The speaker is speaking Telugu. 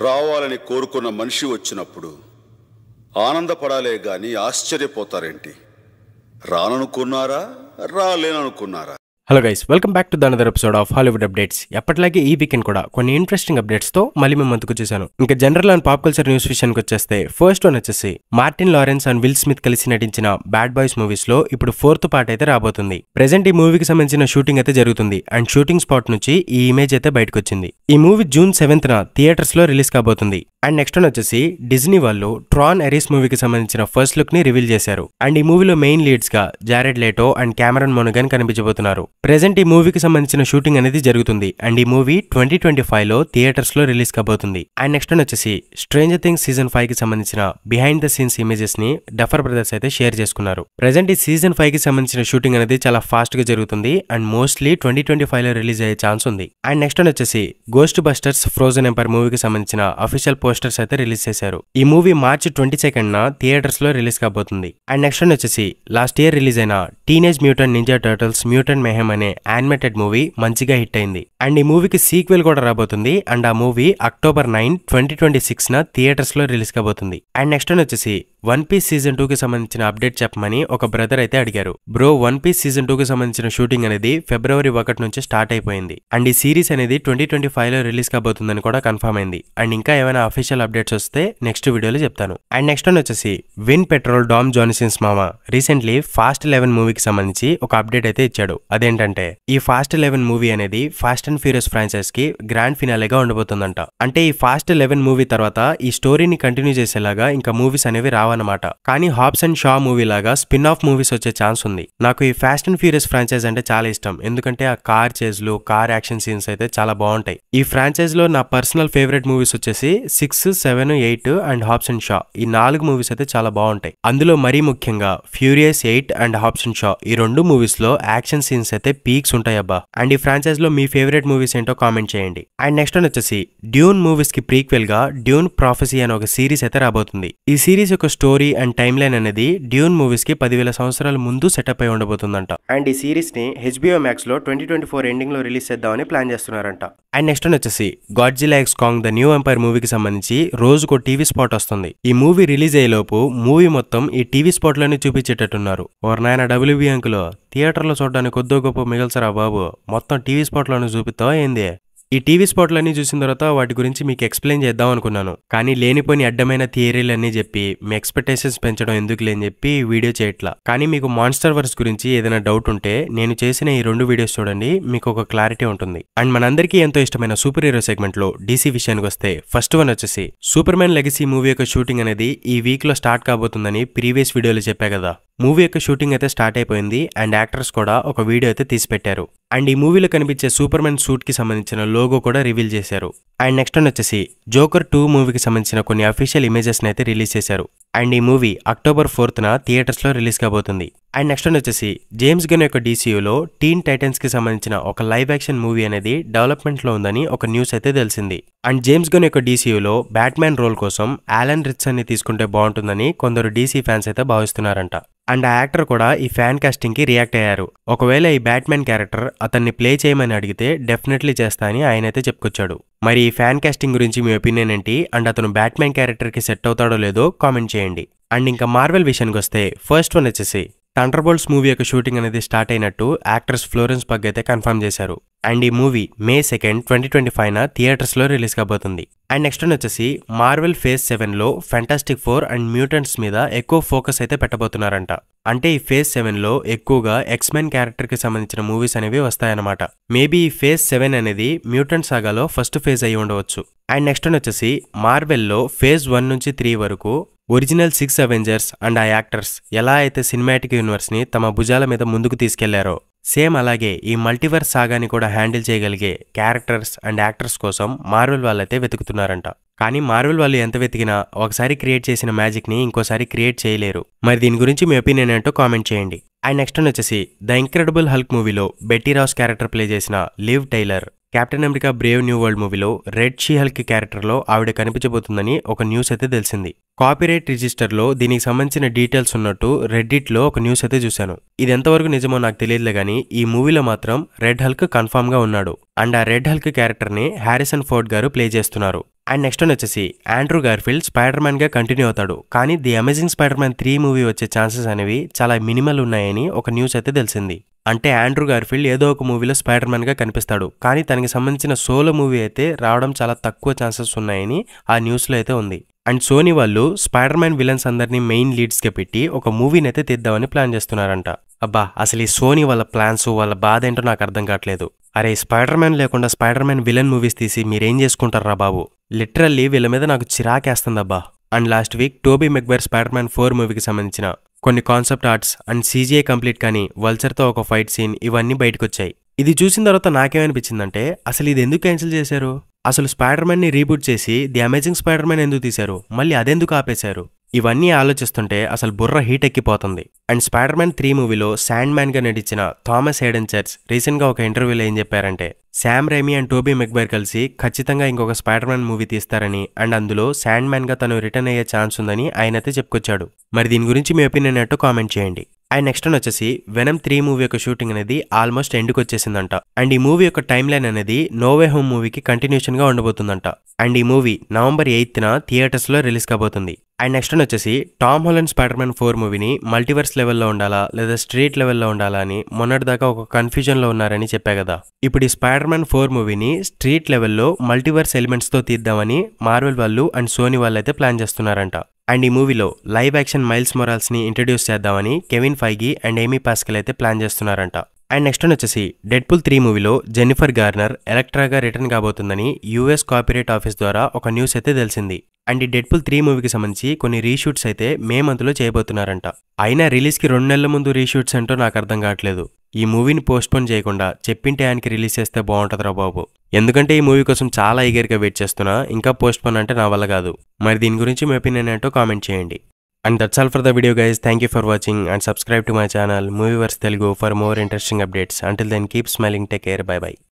రావాలని కోరుకున్న మనిషి వచ్చినప్పుడు ఆనందపడాలే గాని ఆశ్చర్యపోతారేంటి? రాననుకున్నారా, రాలేననుకున్నారా? Hello guys, welcome back to the another episode of Hollywood updates. ఎప్పటిలాగే ఈ వీకెండ్ కూడా కొన్ని ఇంట్రెస్టింగ్ అప్డేట్స్ తో మళ్ళీ మేము ముందుకు వచ్చేసాను. ఇంకా general and pop culture news విషయానికి వచ్చేస్తే ఫస్ట్ వన్ వచ్చేసి Martin Lawrence and will Smith కలిసి నటించిన బ్యాడ్ బాయ్స్ మూవీస్ లో ఇప్పుడు 4th పార్ట్ అయితే రాబోతుంది. ప్రెజెంట్ ఈ మూవీకి సంబంధించిన షూటింగ్ అయితే జరుగుతుంది అండ్ షూటింగ్ స్పాట్ నుంచి ఈ ఇమేజ్ అయితే బయటకు వచ్చింది. ఈ మూవీ June 7th థియేటర్స్ లో రిలీజ్ కాబోతుంది. అండ్ నెక్స్ట్ వన్ వచ్చేసి డిజ్నీ వాళ్ళు ట్రాన్ ఎరీస్ మూవీకి సంబంధించిన ఫస్ట్ లుక్ ని రివీల్ చేశారు. అండ్ ఈ మూవీలో మెయిన్ లీడ్స్ గా జారెడ్ లేటో అండ్ కెమెరన్ మోనగన్ కనిపించబోతున్నారు. ప్రెజెంట్ ఈ మూవీకి సంబంధించిన షూటింగ్ అనేది జరుగుతుంది అండ్ ఈ మూవీ 2025 లో థియేటర్స్ లో రిలీజ్ కాబోతుంది. అండ్ నెక్స్ట్ వన్ వచ్చేసి స్ట్రేంజర్ థింగ్స్ సీజన్ 5 కి సంబంధించిన బిహైండ్ ద సీన్స్ ఇమేజెస్ ని డఫర్ బ్రదర్స్ అయితే షేర్ చేసుకున్నారు. ప్రెజెంట్ ఈ సీజన్ 5 కి సంబంధించిన షూటింగ్ అనేది చాలా ఫాస్ట్ గా జరుగుతుంది అండ్ మోస్ట్లీ 2025 లో రిలీజ్ అయ్యే ఛాన్స్ ఉంది. అండ్ నెక్స్ట్ వన్ వచ్చేసి గోస్ట్ బస్టర్స్ ఫ్రోజన్ ఎంపైర్ మూవీకి సంబంధించిన అఫీషియల్ పోస్టర్స్ అయితే రిలీజ్ చేశారు. ఈ మూవీ March 22 థియేటర్స్ లో రిలీజ్ కాబోతుంది. అండ్ నెక్స్ట్ వన్ వచ్చేసి లాస్ట్ ఇయర్ రిలీజ్ అయిన Teenage Mutant Ninja Turtles Mutant Mayhem అనే యానిమేటెడ్ మూవీ మంచిగా హిట్ అయింది అండ్ ఈ మూవీకి సీక్వెల్ కూడా రాబోతుంది అండ్ ఆ మూవీ October 9, 2026 థియేటర్స్ లో రిలీజ్ కాబోతుంది. అండ్ నెక్స్ట్ వన్ వచ్చేసి వన్ పీస్ సీజన్ 2 కి సంబంధించిన అప్డేట్ చెప్పమని ఒక బ్రదర్ అయితే అడిగారు. బ్రో, వన్ పీస్ సీజన్ 2 కి సంబంధించిన షూటింగ్ అనేది February 1 నుంచి స్టార్ట్ అయిపోయింది అండ్ ఈ సిరీస్ అనేది 2025 లో రిలీజ్ కాబోతుందని కూడా కన్ఫర్మ్ అయింది. అండ్ ఇంకా ఏమైనా అఫీషియల్ అప్డేట్స్ వస్తే నెక్స్ట్ వీడియోలో చెప్తాను. అండ్ నెక్స్ట్ వన్ వచ్చేసి విన్ పెట్రోల్ డామ్ జాన్సన్స్ మామ రీసెంట్లీ ఫాస్ట్ 11 మూవీకి సంబంధించి ఒక అప్డేట్ అయితే ఇచ్చాడు. అదేంటంటే ఈ ఫాస్ట్ 11 మూవీ అనేది ఫాస్ట్ అండ్ ఫ్యూరియస్ ఫ్రాంచైజ్ కి గ్రాండ్ ఫినాలేగా ఉండబోతుందంట. అంటే ఈ ఫాస్ట్ 11 మూవీ తర్వాత ఈ స్టోరీని కంటిన్యూ చేసేలాగా ఇంకా మూవీస్ అనేవి రావన్నమాట. కానీ హాబ్స్ అండ్ షా మూవీ లాగా స్పిన్ ఆఫ్ మూవీస్ వచ్చే ఛాన్స్ ఉంది. నాకు ఈ ఫాస్ట్ అండ్ ఫ్యూరియస్ ఫ్రాంచైజ్ అంటే చాలా ఇష్టం, ఎందుకంటే ఆ కార్ చేజ్లు కార్ యాక్షన్ సీన్స్ అయితే చాలా బాగుంటాయి. ఈ ఫ్రాంచైజ్ లో నా పర్సనల్ ఫేవరెట్ మూవీస్ వచ్చేసి 6, 7, 8 అండ్ హాబ్స్ అండ్ షా. ఈ 4 మూవీస్ అయితే చాలా బాగుంటాయి. అందులో మరీ ముఖ్యంగా furious 8 and Hobbs and Shah ఈ 2 మూవీస్ లో యాక్షన్ సీన్స్ అయితే పీక్స్ ఉంటాయి అబ్బా. అండ్ ఈ ఫ్రాంచైజ్ లో మీ ఫేవరెట్ మూవీస్ ఏంటో కామెంట్ చేయండి. అండ్ నెక్స్ట్ వన్ వచ్చేసి డ్యూన్ మూవీస్ కి ప్రీక్వెల్ గా డ్యూన్ ప్రాఫెసీ అనే ఒక సిరీస్ అయితే రాబోతుంది. ఈ సిరీస్ యొక్క స్టోరీ అండ్ టైమ్ లైన్ అనేది డ్యూన్ మూవీస్ కి 10,000 సంవత్సరాల ముందు సెటప్ అయి ఉండబోతుందంట. అండ్ ఈ సిరీస్ ని HBO Max లో 2024 ఎండింగ్ లో రిలీజ్ చేద్దామని ప్లాన్ చేస్తున్నారంట. అండ్ నెక్స్ట్ వన్ వచ్చేసి Godzilla x Kong the New Empire మూవీకి సంబంధించి రోజుకో టీవీ స్పాట్ వస్తుంది. ఈ మూవీ రిలీజ్ అయ్యేలోపు మూవీ మొత్తం ఈ టీవీ స్పాట్ లోనే చూపించేటట్టున్నారు. ఓర్ నాయన WB అంకులు, థియేటర్లో చూడడానికి కొద్దో గొప్ప మిగల్సరా బాబు, మొత్తం టీవీ స్పాట్ లోనే చూపిస్తావా ఏంది? ఈ టీవీ స్పాట్లన్నీ చూసిన తర్వాత వాటి గురించి మీకు ఎక్స్ప్లెయిన్ చేద్దాం అనుకున్నాను, కానీ లేనిపోని అడ్డమైన థియరీలన్నీ చెప్పి మీ ఎక్స్పెక్టేషన్స్ పెంచడం ఎందుకు లేని చెప్పి వీడియో చేయట్లా. కానీ మీకు మాన్స్టర్ వర్స్ గురించి ఏదైనా డౌట్ ఉంటే నేను చేసిన ఈ 2 వీడియోస్ చూడండి, మీకు ఒక క్లారిటీ ఉంటుంది. అండ్ మనందరికీ ఎంతో ఇష్టమైన సూపర్ హీరో సెగ్మెంట్ లో DC విషయానికి వస్తే ఫస్ట్ వన్ వచ్చేసి సూపర్ మ్యాన్ లెగసీ మూవీ యొక్క షూటింగ్ అనేది ఈ వీక్ లో స్టార్ట్ కాబోతుందని ప్రీవియస్ వీడియోలో చెప్పా కదా. మూవీ యొక్క షూటింగ్ అయితే స్టార్ట్ అయిపోయింది అండ్ యాక్టర్స్ కూడా ఒక వీడియో అయితే తీసి పెట్టారు. అండ్ ఈ మూవీలో కనిపించే సూపర్ మ్యాన్ సూట్ కి సంబంధించిన లోగో కూడా రివీల్ చేశారు. అండ్ నెక్స్ట్ వన్ వచ్చేసి జోకర్ 2 మూవీకి సంబంధించిన కొన్ని అఫీషియల్ ఇమేజెస్ అయితే రిలీజ్ చేశారు. అండ్ ఈ మూవీ October 4 థియేటర్స్ లో రిలీజ్ కాబోతుంది. అండ్ నెక్స్ట్ వన్ వచ్చేసి జేమ్స్ గన్ యొక్క DCUలో టీన్ టైటన్స్ కి సంబంధించిన ఒక లైవ్ యాక్షన్ మూవీ అనేది డెవలప్మెంట్ లో ఉందని ఒక న్యూస్ అయితే తెలిసింది. అండ్ జేమ్స్ గన్ యొక్క DCUలో బ్యాట్మ్యాన్ రోల్ కోసం ఆలన్ రిచ్సన్ ని తీసుకుంటే బాగుంటుందని కొందరు DC ఫ్యాన్స్ అయితే భావిస్తున్నారంట. అండ్ ఆ యాక్టర్ కూడా ఈ ఫ్యాన్ కాస్టింగ్ కి రియాక్ట్ అయ్యారు. ఒకవేళ ఈ బ్యాట్మ్యాన్ క్యారెక్టర్ అతన్ని ప్లే చేయమని అడిగితే డెఫినెట్లీ చేస్తా అని ఆయన అయితే చెప్పుకొచ్చాడు. మరి ఈ ఫ్యాన్ కాస్టింగ్ గురించి మీ ఒపీనియన్ ఏంటి? అండ్ అతను బ్యాట్మ్యాన్ క్యారెక్టర్ కి సెట్ అవుతాడో లేదో కామెంట్ చేయండి. అండ్ ఇంకా మార్వెల్ విషయానికి వస్తే ఫస్ట్ వన్ వచ్చేసి థండర్బోల్ట్స్ మూవీ యొక్క షూటింగ్ అనేది స్టార్ట్ అయినట్టు యాక్ట్రెస్ ఫ్లోరెన్స్ పగ్ అయితే కన్ఫర్మ్ చేశారు. అండ్ ఈ మూవీ May 2, 2025 థియేటర్స్ లో రిలీజ్ కాబోతుంది. అండ్ నెక్స్ట్ వన్ వచ్చేసి మార్వెల్ ఫేజ్ 7 లో ఫెంటాస్టిక్ 4 అండ్ మ్యూటెంట్స్ మీద ఎక్కువ ఫోకస్ అయితే పెట్టబోతున్నారంట. అంటే ఈ ఫేజ్ 7 లో ఎక్కువగా ఎక్స్మెన్ క్యారెక్టర్ కి సంబంధించిన మూవీస్ అనేవి వస్తాయన్నమాట. మేబీ ఈ ఫేజ్ 7 అనేది మ్యూటెంట్ సాగాలో ఫస్ట్ ఫేజ్ అయి ఉండవచ్చు. అండ్ నెక్స్ట్ వన్ వచ్చేసి మార్వెల్ లో ఫేజ్ 1 నుంచి 3 వరకు ఒరిజినల్ 6 అవెంజర్స్ అండ్ ఆ యాక్టర్స్ ఎలా అయితే సినిమాటిక్ యూనివర్స్ ని తమ భుజాల మీద ముందుకు తీసుకెళ్లారో సేమ్ అలాగే ఈ మల్టీవర్స్ సాగాని కూడా హ్యాండిల్ చేయగలిగే క్యారెక్టర్స్ అండ్ యాక్టర్స్ కోసం మార్వెల్ వాళ్ళైతే వెతుకుతున్నారంట. కానీ మార్వెల్ వాళ్ళు ఎంత వెతికినా ఒకసారి క్రియేట్ చేసిన మ్యాజిక్ ని ఇంకోసారి క్రియేట్ చేయలేరు. మరి దీని గురించి మీ ఒపీనియన్ ఏంటో కామెంట్ చేయండి. అండ్ నెక్స్ట్ వచ్చేసి ద ఇంక్రెడిబుల్ హల్క్ మూవీలో బెట్టీ రాస్ క్యారెక్టర్ ప్లే చేసిన Liv Tyler Captain America Brave New World మూవీలో రెడ్ షీ-హల్క్ క్యారెక్టర్లో ఆవిడ కనిపించబోతుందని ఒక న్యూస్ అయితే తెలిసింది. కాపీరైట్ రిజిస్టర్లో దీనికి సంబంధించిన డీటెయిల్స్ ఉన్నట్టు రెడ్డిట్లో ఒక న్యూస్ అయితే చూశాను. ఇది ఎంతవరకు నిజమో నాకు తెలియదులే కానీ ఈ మూవీలో మాత్రం రెడ్ హల్క్ కన్ఫామ్ గా ఉన్నాడు. అండ్ ఆ రెడ్ హల్క్ క్యారెక్టర్ ని హారిసన్ ఫోర్డ్ గారు ప్లే చేస్తున్నారు. అండ్ నెక్స్ట్ వచ్చేసి ఆండ్రూ గార్ఫీల్డ్ స్పైడర్ మ్యాన్ గా కంటిన్యూ అవుతాడు. కానీ the amazing spider man 3 movie వచ్చే ఛాన్సెస్ అనేవి చాలా మినిమల్ ఉన్నాయని ఒక న్యూస్ అయితే తెలిసింది. అంటే ఆండ్రూ గార్ఫీల్డ్ ఏదో ఒక మూవీలో స్పైడర్ మ్యాన్ గా కనిపిస్తాడు, కానీ తనకి సంబంధించిన సోలో మూవీ అయితే రావడం చాలా తక్కువ ఛాన్సెస్ ఉన్నాయని ఆ న్యూస్ లో అయితే ఉంది. అండ్ సోనీ వాళ్ళు స్పైడర్ మ్యాన్ విలన్స్ అందరినీ మెయిన్ లీడ్స్ గా పెట్టి ఒక మూవీని అయితే తీద్దామని ప్లాన్ చేస్తున్నారంట. అబ్బా, అసలు ఈ సోనీ వాళ్ళ ప్లాన్స్, వాళ్ళ బాధ ఏంటో నాకు అర్థం కావట్లేదు. అరే, స్పైడర్ మ్యాన్ లేకుండా స్పైడర్ మ్యాన్ విలన్ మూవీస్ తీసి మీరేం చేసుకుంటారా బాబు? లిటరల్లీ వీళ్ళ మీద నాకు చిరాకేస్తుందబ్బా. And last week Tobey Maguire Spider Man 4 మూవీకి సంబంధించిన కొన్ని concept arts and CGI complete కానీ వల్చర్తో ఒక ఫైట్ సీన్ ఇవన్నీ బయటకు వచ్చాయి. ఇది చూసిన తర్వాత నాకేమనిపించిందంటే అసలు ఇది ఎందుకు క్యాన్సిల్ చేశారు? అసలు స్పైడర్ మ్యాన్ ని రీబూట్ చేసి ది అమేజింగ్ స్పైడర్ మ్యాన్ ఎందుకు తీశారు? మళ్ళీ అదెందుకు ఆపేశారు? ఇవన్నీ ఆలోచిస్తుంటే అసలు బుర్ర హీట్ ఎక్కిపోతుంది. అండ్ స్పైడర్ మ్యాన్ 3 మూవీలో శాండ్ మ్యాన్ గా నటించిన థామస్ హేడెన్ చర్చ్ రీసెంట్ గా ఒక ఇంటర్వ్యూలో ఏం చెప్పారంటే శామ్ రైమీ అండ్ టోబీ మెగ్వైర్ కలిసి ఖచ్చితంగా ఇంకొక స్పైడర్ మ్యాన్ మూవీ తీస్తారని, అండ్ అందులో శాండ్ మ్యాన్ గా తను రిటర్న్ అయ్యే ఛాన్స్ ఉందని ఆయనైతే చెప్పుకొచ్చాడు. మరి దీని గురించి మీ ఒపీనియన్ ఏంటో కామెంట్ చేయండి. అండ్ నెక్స్ట్ వచ్చేసి వెనమ్ 3 మూవీ యొక్క షూటింగ్ అనేది ఆల్మోస్ట్ ఎండ్కి వచ్చేసిందంట. అండ్ ఈ మూవీ యొక్క టైమ్ లైన్ అనేది నో వే హోమ్ మూవీకి కంటిన్యూషన్ గా ఉండబోతుందంట. అండ్ ఈ మూవీ నవంబర్ 8న థియేటర్స్ లో రిలీజ్ కాబోతుంది. అండ్ నెక్స్ట్ వచ్చేసి టామ్ హాలండ్ స్పైడర్ మ్యాన్ 4 మూవీని మల్టీవర్స్ లెవెల్లో ఉండాలా లేదా స్ట్రీట్ లెవెల్లో ఉండాలా అని మొన్నటిదాకా ఒక కన్ఫ్యూజన్ లో ఉన్నారని చెప్పా కదా. ఇప్పుడు ఈ స్పైడర్ మ్యాన్ 4 మూవీని స్ట్రీట్ లెవెల్లో మల్టీవర్స్ ఎలిమెంట్స్ తో తీద్దామని మార్వెల్ వాళ్ళు అండ్ సోనీ వాళ్ళు అయితే ప్లాన్ చేస్తున్నారంట. అండ్ ఈ మూవీలో లైవ్ యాక్షన్ మైల్స్ మొరాల్స్ ని ఇంట్రడ్యూస్ చేద్దామని Kevin Feige and Amy Pascal అయితే ప్లాన్ చేస్తున్నారంట. అండ్ నెక్స్ట్ వచ్చేసి డెడ్పూల్ 3 మూవీలో జెన్నిఫర్ గార్నర్ ఎలక్ట్రాగా రిటర్న్ కాబోతుందని US కాపీరైట్ ఆఫీస్ ద్వారా ఒక న్యూస్ అయితే తెలిసింది. అండ్ ఈ డెడ్పూల్ 3 మూవీకి సంబంధించి కొన్ని రీషూట్స్ అయితే మే మంత్లో చేయబోతున్నారంట. అయినా రిలీజ్కి 2 నెలల ముందు రీషూట్స్ ఏంటో నాకు అర్థం కావట్లేదు. ఈ మూవీని పోస్ట్పోన్ చేయకుండా చెప్పింటే ఆయనకి రిలీజ్ చేస్తే బాగుంటుందిరా బాబు. ఎందుకంటే ఈ మూవీ కోసం చాలా ఈగర్గా వెయిట్ చేస్తున్నా. ఇంకా పోస్ట్పోన్ అంటే నా వల్ల కాదు. మరి దీని గురించి మీ ఒపీనియన్ ఏంటో కామెంట్ చేయండి. And that's all for the video guys. Thank you for watching and subscribe to my channel Movieverse Telugu for more interesting updates. Until then, keep smiling. Take care. Bye bye.